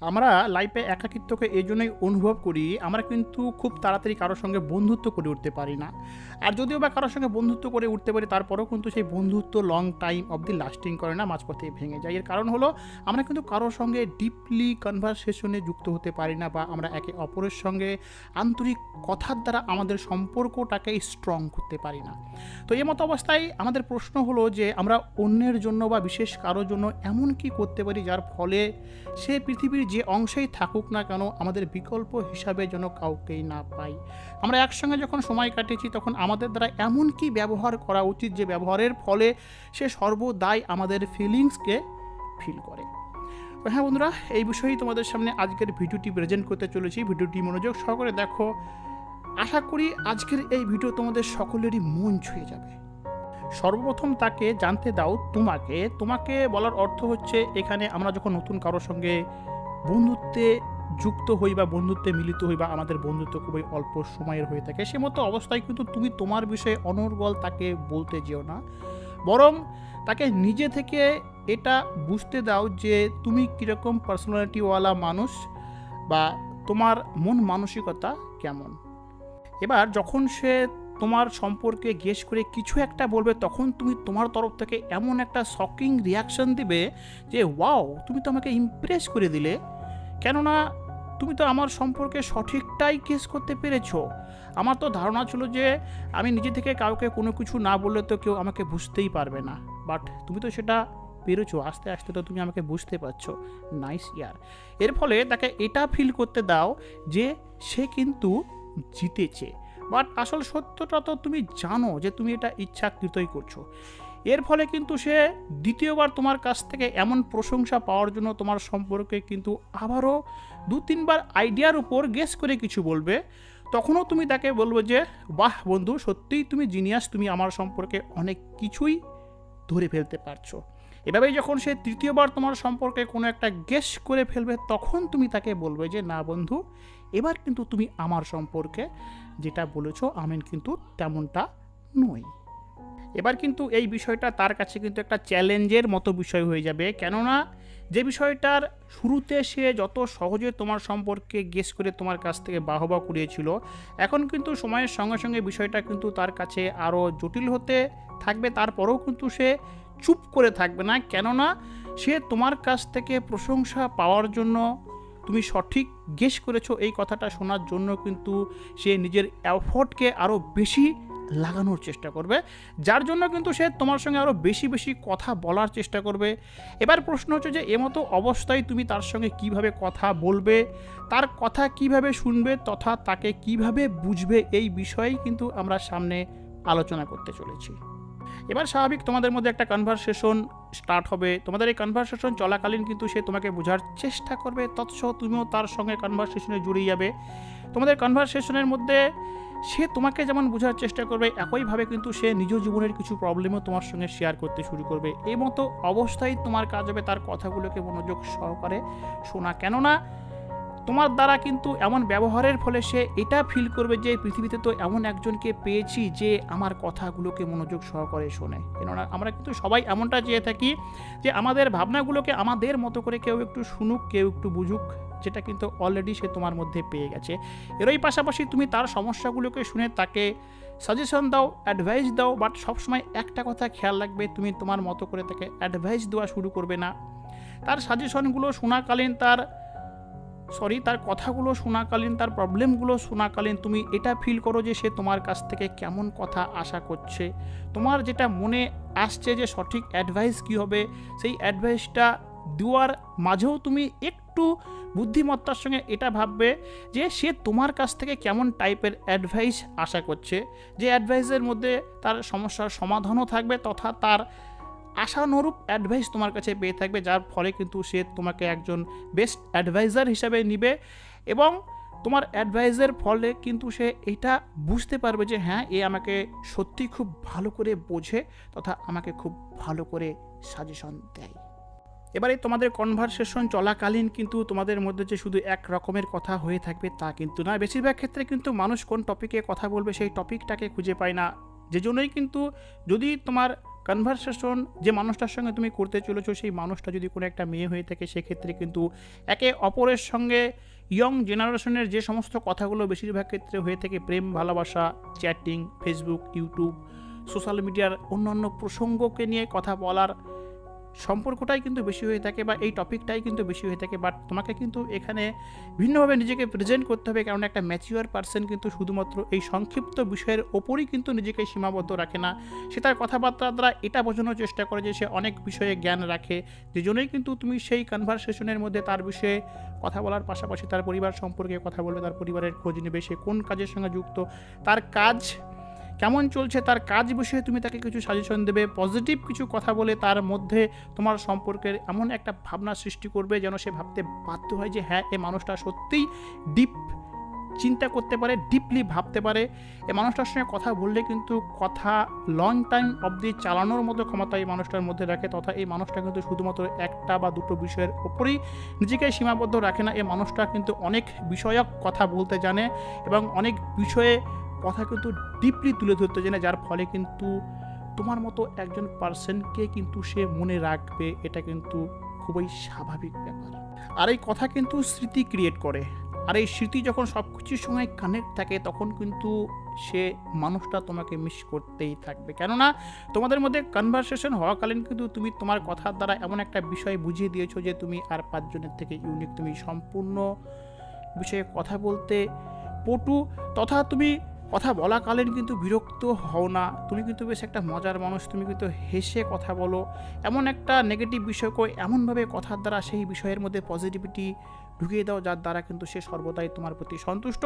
আমরা লাইফে একাকিত্বকে এই জন্যই অনুভব করি, আমরা কিন্তু খুব তাড়াতাড়ি কারোর সঙ্গে বন্ধুত্ব করে উঠতে পারি না। আর যদিও বা কারোর সঙ্গে বন্ধুত্ব করে উঠতে পারি, তারপরেও কিন্তু সেই বন্ধুত্ব লং টাইম অবধি লাস্টিং করে না, মাঝপথে ভেঙে যায়। এর কারণ হলো আমরা কিন্তু কারোর সঙ্গে ডিপলি কনভারসেশনে যুক্ত হতে পারি না, বা আমরা একে অপরের সঙ্গে আন্তরিক কথার দ্বারা আমাদের সম্পর্কটাকে স্ট্রং করতে পারি না। তো এই মতো অবস্থায় আমাদের প্রশ্ন হলো যে আমরা অন্যের জন্য বা বিশেষ কারোর জন্য এমন কি করতে পারি যার ফলে সে পৃথিবীর যে অংশেই থাকুক না কেন আমাদের বিকল্প হিসাবে যেন কাউকেই না পাই। আমরা একসঙ্গে যখন সময় কাটিয়েছি তখন আমাদের দ্বারা এমন কি ব্যবহার করা উচিত যে ব্যবহারের ফলে সে সর্বদাই আমাদের ফিলিংসকে ফিল করে। তো হ্যাঁ বন্ধুরা, এই বিষয়েই তোমাদের সামনে আজকের ভিডিওটি প্রেজেন্ট করতে চলেছি। ভিডিওটি মনোযোগ সহকারে দেখো, আশা করি আজকের এই ভিডিও তোমাদের সকলেরই মন ছুঁয়ে যাবে। সর্বপ্রথম তাকে জানতে দাও তোমাকে বলার অর্থ হচ্ছে, এখানে আমরা যখন নতুন কারোর সঙ্গে বন্ধুত্বে যুক্ত হই বা বন্ধুত্বে মিলিত হই বা আমাদের বন্ধুত্ব খুবই অল্প সময়ের হয়ে থাকে, সে মতো অবস্থায় কিন্তু তুমি তোমার বিষয়ে অনর্গল তাকে বলতে যেও না, বরং তাকে নিজে থেকে এটা বুঝতে দাও যে তুমি কীরকম পার্সোনালিটিওয়ালা মানুষ বা তোমার মন মানসিকতা কেমন। এবার যখন সে তোমার সম্পর্কে গেস করে কিছু একটা বলবে, তখন তুমি তোমার তরফ থেকে এমন একটা শকিং রিয়াকশন দিবে যে ওয়াও, তুমি তো আমাকে ইমপ্রেস করে দিলে, কেননা তুমি তো আমার সম্পর্কে সঠিকটাই গেস করতে পেরেছো। আমার তো ধারণা ছিল যে আমি নিজে থেকে কাউকে কোনো কিছু না বললে তো কেউ আমাকে বুঝতেই পারবে না, বাট তুমি তো সেটা পেরেছো, আস্তে আস্তে তো তুমি আমাকে বুঝতে পারছো। নাইস ইয়ার। এর ফলে তাকে এটা ফিল করতে দাও যে সে কিন্তু জিতেছে, বাট আসল সত্যটা তো তুমি জানো যে তুমি এটা ইচ্ছাকৃতই করছো। এর ফলে কিন্তু সে দ্বিতীয়বার তোমার কাছ থেকে এমন প্রশংসা পাওয়ার জন্য তোমার সম্পর্কে কিন্তু আবারও 2-3 বার আইডিয়ার উপর গেস করে কিছু বলবে। তখনও তুমি তাকে বলবে যে বাহ বন্ধু, সত্যিই তুমি জিনিয়াস, তুমি আমার সম্পর্কে অনেক কিছুই ধরে ফেলতে পারছো। এভাবেই যখন সে তৃতীয়বার তোমার সম্পর্কে কোনো একটা গেস করে ফেলবে, তখন তুমি তাকে বলবে যে না বন্ধু, এবার কিন্তু তুমি আমার সম্পর্কে যেটা বলেছো আমি কিন্তু তেমনটা নই। এবার কিন্তু এই বিষয়টা তার কাছে কিন্তু একটা চ্যালেঞ্জের মতো বিষয় হয়ে যাবে, কেননা যে বিষয়টার শুরুতে সে যত সহজে তোমার সম্পর্কে গেস করে তোমার কাছ থেকে বাহবা কুড়িয়েছিল, এখন কিন্তু সময়ের সঙ্গে সঙ্গে বিষয়টা কিন্তু তার কাছে আরও জটিল হতে থাকবে। তারপরেও কিন্তু সে চুপ করে থাকবে না, কেননা সে তোমার কাছ থেকে প্রশংসা পাওয়ার জন্য, তুমি সঠিক গেস করেছো এই কথাটা শোনার জন্য কিন্তু সে নিজের এফোর্টকে আরও বেশি লাগানোর চেষ্টা করবে, যার জন্য কিন্তু সে তোমার সঙ্গে আরও বেশি বেশি কথা বলার চেষ্টা করবে। এবার প্রশ্ন হচ্ছে যে এমতো অবস্থায় তুমি তার সঙ্গে কিভাবে কথা বলবে, তার কথা কিভাবে শুনবে, তথা তাকে কিভাবে বুঝবে, এই বিষয়েই কিন্তু আমরা সামনে আলোচনা করতে চলেছি। এবার স্বাভাবিক তোমাদের মধ্যে একটা কনভারসেশন স্টার্ট হবে। তোমাদের এই কনভারসেশন চলাকালীন কিন্তু সে তোমাকে বোঝার চেষ্টা করবে, তৎসহ তুমিও তার সঙ্গে কনভারসেশনে জুড়ে যাবে। তোমাদের কনভারসেশনের মধ্যে সে তোমাকে যেমন বোঝার চেষ্টা করবে, একইভাবে কিন্তু সে নিজ জীবনের কিছু প্রবলেমও তোমার সঙ্গে শেয়ার করতে শুরু করবে। এই মতো অবস্থায় তোমার কাজ হবে তার কথাগুলোকে মনোযোগ সহকারে শোনা, কেননা তোমার দ্বারা কিন্তু এমন ব্যবহারের ফলে সে এটা ফিল করবে যে পৃথিবীতে তো এমন একজনকে পেয়েছি যে আমার কথাগুলোকে মনোযোগ সহকারে শোনে। কেননা আমরা কিন্তু সবাই এমনটা চেয়ে থাকি যে আমাদের ভাবনাগুলোকে আমাদের মতো করে কেউ একটু শুনুক, কেউ একটু বুঝুক, যেটা কিন্তু অলরেডি সে তোমার মধ্যে পেয়ে গেছে। এরই পাশাপাশি তুমি তার সমস্যাগুলোকে শুনে তাকে সাজেশন দাও, অ্যাডভাইস দাও, বাট সবসময় একটা কথা খেয়াল রাখবে, তুমি তোমার মতো করে তাকে অ্যাডভাইস দেওয়া শুরু করবে না। তার সাজেশনগুলো শোনাকালীন, তার কথাগুলো শোনাকালীন, তার প্রবলেমগুলো শোনাকালীন তুমি এটা ফিল করো যে সে তোমার কাছ থেকে কেমন কথা আশা করছে। তোমার যেটা মনে আসছে যে সঠিক অ্যাডভাইস কী হবে, সেই অ্যাডভাইসটা দেওয়ার মাঝেও তুমি একটু বুদ্ধিমত্তার সঙ্গে এটা ভাববে যে সে তোমার কাছ থেকে কেমন টাইপের অ্যাডভাইস আশা করছে, যে অ্যাডভাইসের মধ্যে তার সমস্যার সমাধানও থাকবে, তথা তার আশানুরূপ অ্যাডভাইস তোমার কাছে পেয়ে থাকবে, যার ফলে কিন্তু সে তোমাকে একজন বেস্ট অ্যাডভাইজার হিসাবে নিবে। এবং তোমার অ্যাডভাইসের ফলে কিন্তু সে এটা বুঝতে পারবে যে হ্যাঁ, এ আমাকে সত্যি খুব ভালো করে বোঝে, তথা আমাকে খুব ভালো করে সাজেশন দেয়। এবারে তোমাদের কনভারসেশন চলাকালীন কিন্তু তোমাদের মধ্যে যে শুধু এক রকমের কথা হয়ে থাকবে তা কিন্তু না। বেশিরভাগ ক্ষেত্রে কিন্তু মানুষ কোন টপিকে কথা বলবে সেই টপিকটাকে খুঁজে পায় না, যে জন্যই কিন্তু যদি তোমার কনভারসেশন যে মানুষটার সঙ্গে তুমি করতে চলেছো সেই মানুষটা যদি কোনো একটা মেয়ে হয়ে থাকে, সেক্ষেত্রে কিন্তু একে অপরের সঙ্গে ইয়ং জেনারেশনের যে সমস্ত কথাগুলো বেশিরভাগ ক্ষেত্রে হয়ে থাকে, প্রেম, ভালোবাসা, চ্যাটিং, ফেসবুক, ইউটিউব, সোশ্যাল মিডিয়ার অন্যান্য প্রসঙ্গকে নিয়ে কথা বলার সম্পর্কটাই কিন্তু বেশি হয়ে থাকে, বা এই টপিকটাই কিন্তু বেশি হয়ে থাকে। বাট তোমাকে কিন্তু এখানে ভিন্নভাবে নিজেকে প্রেজেন্ট করতে হবে, কারণ একটা ম্যাচিওর পার্সন কিন্তু শুধুমাত্র এই সংক্ষিপ্ত বিষয়ের ওপরই কিন্তু নিজেকে সীমাবদ্ধ রাখে না। সে তার কথাবার্তার দ্বারা এটা বোঝানোর চেষ্টা করে যে সে অনেক বিষয়ে জ্ঞান রাখে, যে জন্যই কিন্তু তুমি সেই কনভারসেশনের মধ্যে তার বিষয়ে কথা বলার পাশাপাশি তার পরিবার সম্পর্কে কথা বলবে, তার পরিবারের খোঁজ নেবে, সে কোন কাজের সঙ্গে যুক্ত, তার কাজ কেমন চলছে, তার কাজ বিষয়ে তুমি তাকে কিছু সাজেশন দেবে, পজিটিভ কিছু কথা বলে তার মধ্যে তোমার সম্পর্কের এমন একটা ভাবনা সৃষ্টি করবে যেন সে ভাবতে বাধ্য হয় যে হ্যাঁ, এই মানুষটা সত্যিই ডিপ চিন্তা করতে পারে, ডিপলি ভাবতে পারে। এই মানুষটার সঙ্গে কথা বললে কিন্তু কথা লং টাইম অবধি চালানোর মতো ক্ষমতা এই মানুষটার মধ্যে রাখে, তথা এই মানুষটা কিন্তু শুধুমাত্র একটা বা দুটো বিষয়ের ওপরেই নিজেকে সীমাবদ্ধ রাখে না। এই মানুষটা কিন্তু অনেক বিষয়ক কথা বলতে জানে এবং অনেক বিষয়ে কথা কিন্তু ডিপলি তুলে ধরতে জানে, যার ফলে কিন্তু তোমার মতো একজন পার্সনকে কিন্তু সে মনে রাখবে। এটা কিন্তু খুবই স্বাভাবিক ব্যাপার। আর এই কথা কিন্তু স্মৃতি ক্রিয়েট করে, আর এই স্মৃতি যখন সব কিছুর সঙ্গে কানেক্ট থাকে তখন কিন্তু সে মানুষটা তোমাকে মিস করতেই থাকবে। কেননা তোমাদের মধ্যে কনভারসেশন হওয়াকালীন কিন্তু তুমি তোমার কথার দ্বারা এমন একটা বিষয় বুঝিয়ে দিয়েছো যে তুমি আর পাঁচজনের থেকে ইউনিক, তুমি সম্পূর্ণ বিষয়ে কথা বলতে পটু, তথা তুমি কথা বলাকালীন কিন্তু বিরক্ত হও না, তুমি কিন্তু বেশ একটা মজার মানুষ, তুমি কিন্তু হেসে কথা বলো, এমন একটা নেগেটিভ বিষয়কে এমনভাবে কথার দ্বারা সেই বিষয়ের মধ্যে পজিটিভিটি ঢুকিয়ে দাও যার দ্বারা কিন্তু সে সর্বদাই তোমার প্রতি সন্তুষ্ট।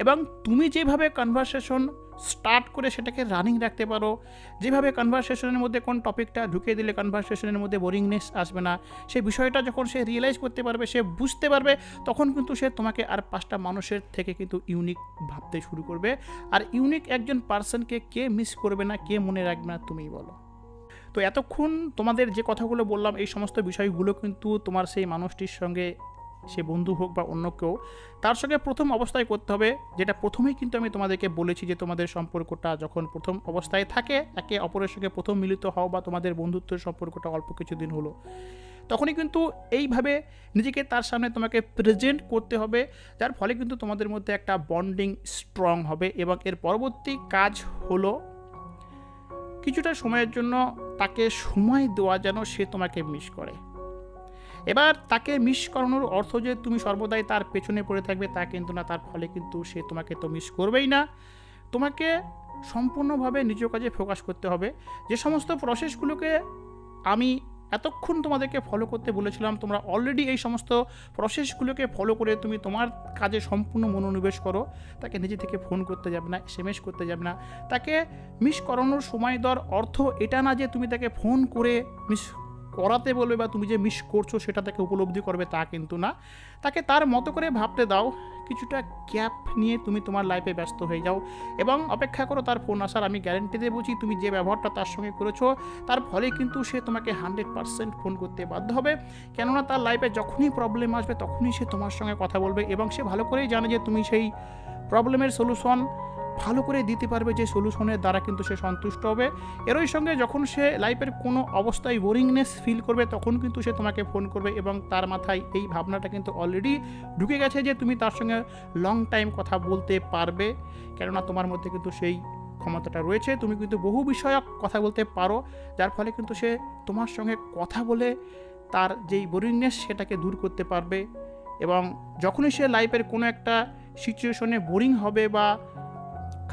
এবং তুমি যেভাবে কনভারসেশন স্টার্ট করে সেটাকে রানিং রাখতে পারো, যেভাবে কনভারসেশনের মধ্যে কোন টপিকটা ঢুকিয়ে দিলে কনভারসেশনের মধ্যে বোরিংনেস আসবে না, সেই বিষয়টা যখন সে রিয়েলাইজ করতে পারবে, সে বুঝতে পারবে, তখন কিন্তু সে তোমাকে আর পাঁচটা মানুষের থেকে কিন্তু ইউনিক ভাবতে শুরু করবে। আর ইউনিক একজন পার্সনকে কে মিস করবে না, কে মনে রাখবে না, তুমিই বলো। তো এতক্ষণ তোমাদের যে কথাগুলো বললাম, এই সমস্ত বিষয়গুলো কিন্তু তোমার সেই মানুষটির সঙ্গে, সে বন্ধু হোক বা অন্য কেউ, তার সঙ্গে প্রথম অবস্থায় করতে হবে। যেটা প্রথমেই কিন্তু আমি তোমাদেরকে বলেছি যে তোমাদের সম্পর্কটা যখন প্রথম অবস্থায় থাকে, একে অপরের সঙ্গে প্রথম মিলিত হও বা তোমাদের বন্ধুত্বের সম্পর্কটা অল্প কিছুদিন হলো, তখনই কিন্তু এইভাবে নিজেকে তার সামনে তোমাকে প্রেজেন্ট করতে হবে, যার ফলে কিন্তু তোমাদের মধ্যে একটা বন্ডিং স্ট্রং হবে। এবং এর পরবর্তী কাজ হলো কিছুটা সময়ের জন্য তাকে সময় দেওয়া যেন সে তোমাকে মিস করে। এবার তাকে মিস করানোর অর্থ যে তুমি সর্বদাই তার পেছনে পড়ে থাকবে তা কিন্তু না, তার ফলে কিন্তু সে তোমাকে তো মিস করবেই না। তোমাকে সম্পূর্ণভাবে নিজ কাজে ফোকাস করতে হবে। যে সমস্ত প্রসেসগুলোকে আমি এতক্ষণ তোমাদেরকে ফলো করতে বলেছিলাম, তোমরা অলরেডি এই সমস্ত প্রসেসগুলোকে ফলো করে তুমি তোমার কাজে সম্পূর্ণ মনোনিবেশ করো। তাকে নিজে থেকে ফোন করতে যাবে না, SMS করতে যাবে না। তাকে মিস করানোর সময় দেওয়ার অর্থ এটা না যে তুমি তাকে ফোন করে মিস করাতে বলবে বা তুমি যে মিস করছো সেটা তাকে উপলব্ধি করবে, তা কিন্তু না। তাকে তার মতো করে ভাবতে দাও, কিছুটা গ্যাপ নিয়ে তুমি তোমার লাইফে ব্যস্ত হয়ে যাও এবং অপেক্ষা করো তার ফোন আসার। আমি গ্যারেন্টি দিয়ে বলছি, তুমি যে ব্যবহারটা তার সঙ্গে করেছো তার ফলে কিন্তু সে তোমাকে 100% ফোন করতে বাধ্য হবে। কেননা তার লাইফে যখনই প্রবলেম আসবে তখনই সে তোমার সঙ্গে কথা বলবে এবং সে ভালো করেই জানে যে তুমি সেই প্রবলেমের সলিউশন ভালো করে দিতে পারবে, যে সলিউশনের দ্বারা কিন্তু সে সন্তুষ্ট হবে। এরই সঙ্গে যখন সে লাইফের কোনো অবস্থায় বোরিংনেস ফিল করবে তখন কিন্তু সে তোমাকে ফোন করবে এবং তার মাথায় এই ভাবনাটা কিন্তু অলরেডি ঢুকে গেছে যে তুমি তার সঙ্গে লং টাইম কথা বলতে পারবে, কেননা তোমার মধ্যে কিন্তু সেই ক্ষমতাটা রয়েছে। তুমি কিন্তু বহু বিষয়ক কথা বলতে পারো, যার ফলে কিন্তু সে তোমার সঙ্গে কথা বলে তার যেই বোরিংনেস সেটাকে দূর করতে পারবে। এবং যখনই সে লাইফের কোনো একটা সিচুয়েশনে বোরিং হবে বা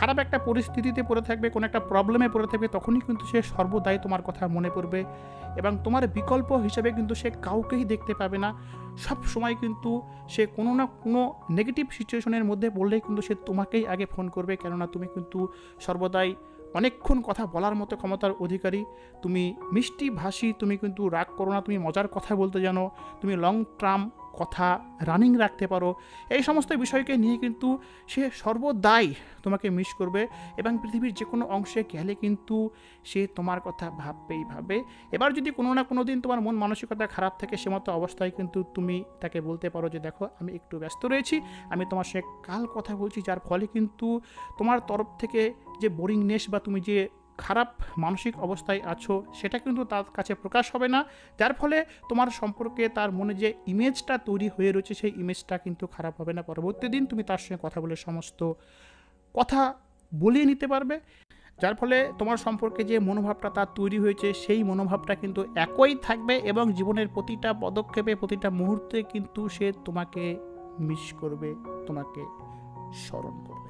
খারাপ একটা পরিস্থিতিতে পড়ে থাকবে, কোনো একটা প্রবলেমে পড়ে থাকবে, তখনই কিন্তু সে সর্বদাই তোমার কথা মনে পড়বে এবং তোমার বিকল্প হিসেবে কিন্তু সে কাউকেই দেখতে পাবে না। সব সময় কিন্তু সে কোনো না কোনো নেগেটিভ সিচুয়েশনের মধ্যে পড়লেই কিন্তু সে তোমাকেই আগে ফোন করবে, কেননা তুমি কিন্তু সর্বদাই অনেকক্ষণ কথা বলার মতো ক্ষমতার অধিকারী। তুমি মিষ্টি ভাষী, তুমি কিন্তু রাগ করো না, তুমি মজার কথা বলতে জানো, তুমি লং টার্ম কথা রানিং রাখতে পারো। এই সমস্ত বিষয়কে নিয়ে কিন্তু সে সর্বদাই তোমাকে মিস করবে এবং পৃথিবীর যে কোনো অংশে গেলে কিন্তু সে তোমার কথা ভাববে। এবার যদি কোনো না কোনো দিন তোমার মন মানসিকতা খারাপ থাকে, সে মতো অবস্থায় কিন্তু তুমি তাকে বলতে পারো যে দেখো আমি একটু ব্যস্ত রয়েছি, আমি তোমার সঙ্গে কাল কথা বলছি, যার ফলে কিন্তু তোমার তরফ থেকে যে বোরিংনেস বা তুমি যে খারাপ মানসিক অবস্থায় আছো সেটা কিন্তু তার কাছে প্রকাশ হবে না, যার ফলে তোমার সম্পর্কে তার মনে যে ইমেজটা তৈরি হয়ে রয়েছে সেই ইমেজটা কিন্তু খারাপ হবে না। পরবর্তী দিন তুমি তার সঙ্গে কথা বলে সমস্ত কথা বলিয়ে নিতে পারবে, যার ফলে তোমার সম্পর্কে যে মনোভাবটা তার তৈরি হয়েছে সেই মনোভাবটা কিন্তু একই থাকবে এবং জীবনের প্রতিটা পদক্ষেপে প্রতিটা মুহূর্তে কিন্তু সে তোমাকে মিস করবে, তোমাকে স্মরণ করবে।